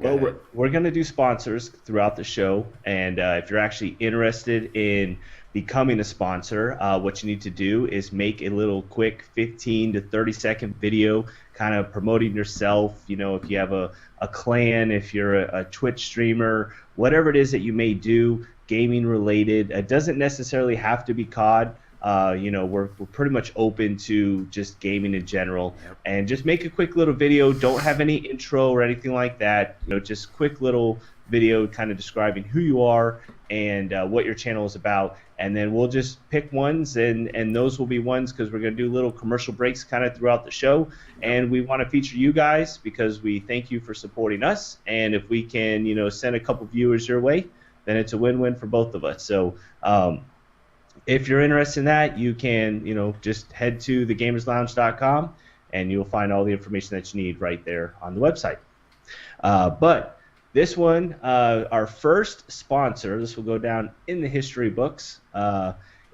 Go Well, ahead. we're going to do sponsors throughout the show. And if you're actually interested in becoming a sponsor, what you need to do is make a little quick 15 to 30-second video kind of promoting yourself. You know, if you have a clan, if you're a Twitch streamer, whatever it is that you may do, gaming related, it doesn't necessarily have to be COD. You know, we're pretty much open to just gaming in general, Yep. and just make a quick little video. Don't have any intro or anything like that. You know, just quick little video kind of describing who you are and what your channel is about. And then we'll just pick ones, and those will be ones because we're going to do little commercial breaks kind of throughout the show. Yep. And we want to feature you guys because we thank you for supporting us. And if we can, you know, send a couple viewers your way, then it's a win-win for both of us. So, if you're interested in that, you can, you know, just head to thegamerslounge.com and you'll find all the information that you need right there on the website. But this one, our first sponsor, this will go down in the history books,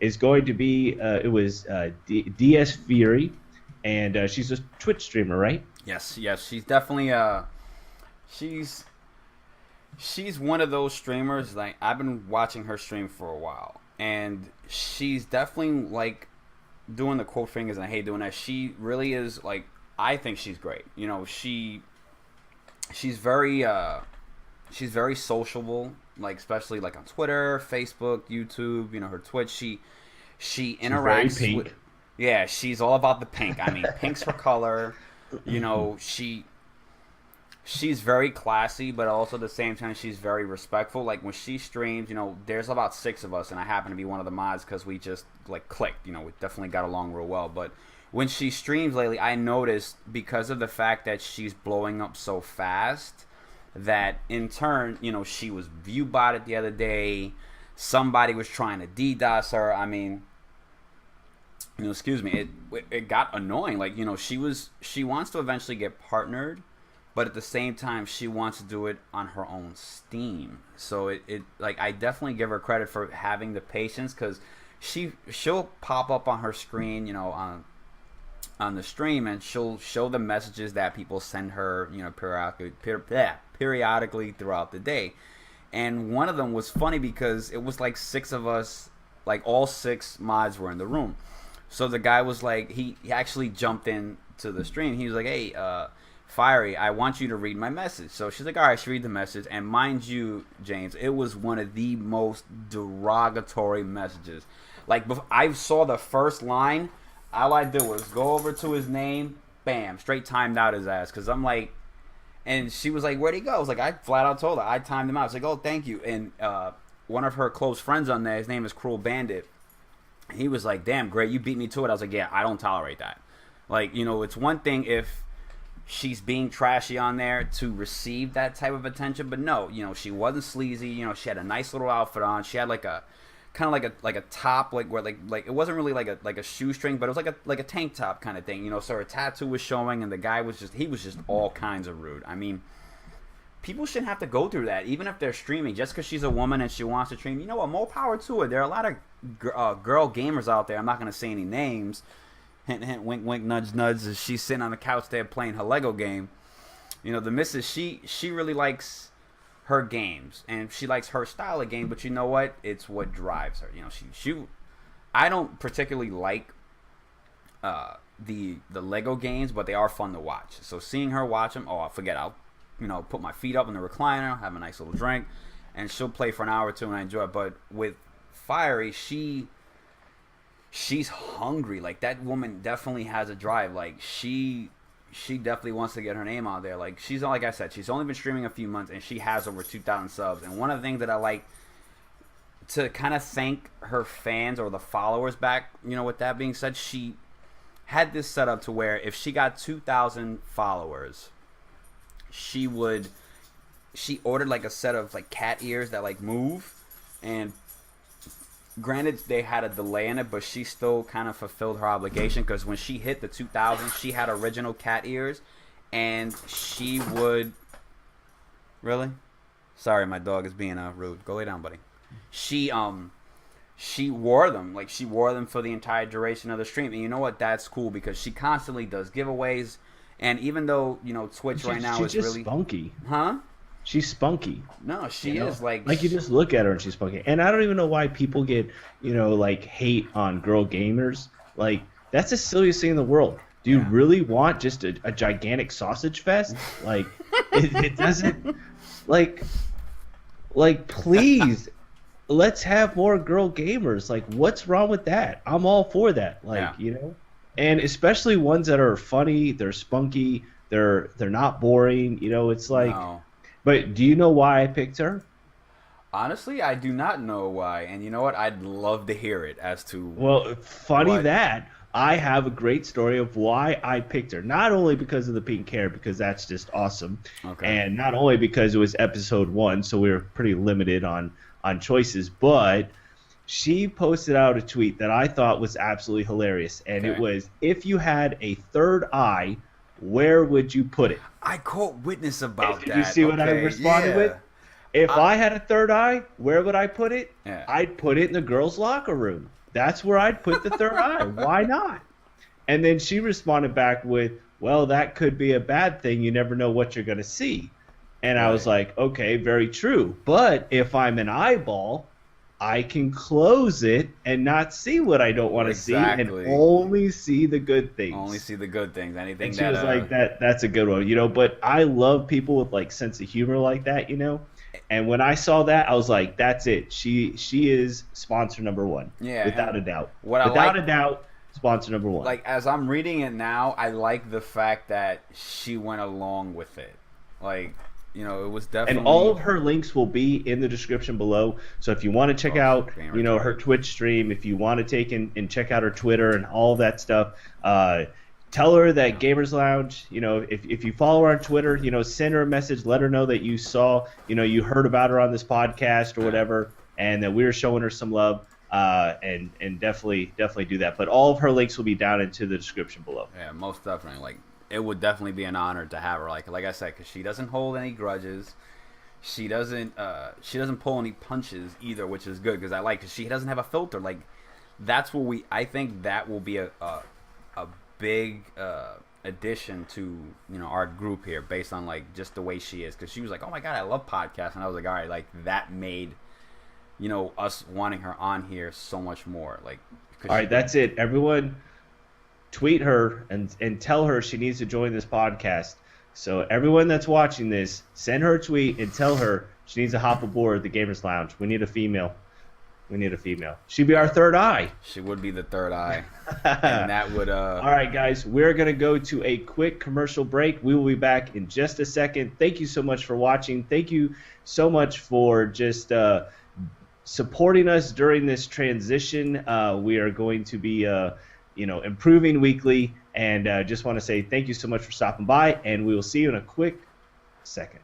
is going to be, it was DsFiery, and she's a Twitch streamer, right? Yes, yes, she's definitely she's one of those streamers. Like, I've been watching her stream for a while, and she's definitely like doing the quote fingers, and I hate doing that. She really is, like, I think she's great. You know, she's very sociable, like, especially like on Twitter, Facebook, YouTube, you know, her Twitch. She interacts very with, pink. yeah, she's all about the pink. I mean, pink's her color. You know, she's very classy, but also at the same time she's very respectful. Like, when she streams, you know, there's about 6 of us, and I happen to be one of the mods because we just like clicked. You know, we definitely got along real well. But when she streams lately, I noticed, because of the fact that she's blowing up so fast, that in turn, you know, she was view botted the other day. Somebody was trying to DDoS her. I mean, you know, excuse me, it got annoying. Like, you know, she wants to eventually get partnered, but at the same time she wants to do it on her own steam. So it like, I definitely give her credit for having the patience, because she'll pop up on her screen, you know, on the stream, and she'll show the messages that people send her, you know, periodically throughout the day. And one of them was funny because it was like 6 of us, like all 6 mods were in the room. So the guy was like, he actually jumped in to the stream. He was like, hey, Fiery, I want you to read my message. So she's like, all right, she read the message. And mind you, James, it was one of the most derogatory messages. Like, I saw the first line, all I did was go over to his name, bam, straight timed out his ass. Because I'm like, and she was like, where'd he go? I was like, I flat out told her. I timed him out. I was like, oh, thank you. And one of her close friends on there, his name is Cruel Bandit. He was like, damn, great, you beat me to it. I was like, yeah, I don't tolerate that. Like, you know, it's one thing if she's being trashy on there to receive that type of attention, but no, you know, she wasn't sleazy. You know, she had a nice little outfit on. She had like a kind of like a top, like where like it wasn't really like a shoestring, but it was like a tank top kind of thing. You know, so her tattoo was showing, and the guy was just all kinds of rude. I mean, people shouldn't have to go through that, even if they're streaming. Just because she's a woman and she wants to stream, you know what? More power to her. There are a lot of girl gamers out there. I'm not going to say any names. Hint, hint, wink, wink, nudge, nudge. As she's sitting on the couch there playing her Lego game. You know, the missus, she really likes her games, and she likes her style of game. But you know what? It's what drives her. You know, I don't particularly like the Lego games, but they are fun to watch. So seeing her watch them, oh, I forget. I'll, you know, put my feet up in the recliner, have a nice little drink, and she'll play for an hour or two, and I enjoy it. But with Fiery, she's hungry. Like, that woman definitely has a drive. Like, she definitely wants to get her name out there. Like, she's, like I said, she's only been streaming a few months, and she has over 2,000 subs. And one of the things that I like to kind of thank her fans or the followers back, you know, with that being said, she had this set up to where if she got 2,000 followers, she ordered like a set of like cat ears that like move, and granted they had a delay in it, but she still kind of fulfilled her obligation, because when she hit the 2,000, she had original cat ears, and she would really, sorry, my dog is being rude, go lay down, buddy. She wore them, like she wore them for the entire duration of the stream. And you know what, that's cool, because she constantly does giveaways. And even though, you know, Twitch right now is she's just really spunky. huh she's spunky. No, she You know? is like Like you just look at her and she's spunky. And I don't even know why people get, like hate on girl gamers. Like that's the silliest thing in the world. Do you really want just a gigantic sausage fest? Like it doesn't like please let's have more girl gamers. Like what's wrong with that? I'm all for that. Like, And especially ones that are funny, they're spunky, they're not boring, it's like No. But do you know why I picked her? Honestly, I do not know why, and you know what? I'd love to hear it as to. Well, funny that I have a great story of why I picked her. Not only because of the pink hair, because that's just awesome, and not only because it was episode 1, so we were pretty limited on choices, but she posted out a tweet that I thought was absolutely hilarious, and it was, if you had a third eye, where would you put it? I caught witness about that. Did you see what I responded with? If I had a third eye, where would I put it? Yeah. I'd put it in the girls' locker room. That's where I'd put the third eye. Why not? And then she responded back with, well, that could be a bad thing. You never know what you're going to see. And I was like, okay, very true. But if I'm an eyeball, I can close it and not see what I don't want to see and only see the good things. Only see the good things. Anything and she was like, that's a good one, But I love people with like sense of humor like that, And when I saw that, I was like, that's it. She is sponsor number 1. Yeah, without a doubt. Without a doubt, sponsor number 1. Like as I'm reading it now, I like the fact that she went along with it. Like, it was definitely. And all of her links will be in the description below. So if you want to check out, her Twitch stream, if you want to take and check out her Twitter and all that stuff, tell her that Gamers Lounge, if you follow her on Twitter, send her a message, let her know that you saw, you heard about her on this podcast or whatever, and that we were showing her some love, and definitely do that. But all of her links will be down into the description below. Yeah, most definitely. Like, it would definitely be an honor to have her. Like I said, because she doesn't hold any grudges. She doesn't pull any punches either, which is good because because she doesn't have a filter. Like, that's what I think that will be a big addition to our group here based on like just the way she is, because she was like, oh my god, I love podcasts, and I was like, all right, like that made us wanting her on here so much more. Like, all right, that's it, everyone. Tweet her and tell her she needs to join this podcast. So everyone that's watching this, send her a tweet and tell her she needs to hop aboard the Gamers Lounge. We need a female. She'd be our third eye. She would be the third eye. And that would All right, guys, we're going to go to a quick commercial break. We will be back in just a second. Thank you so much for watching. Thank you so much for just supporting us during this transition. We are going to be improving weekly, and just want to say thank you so much for stopping by, and we will see you in a quick second.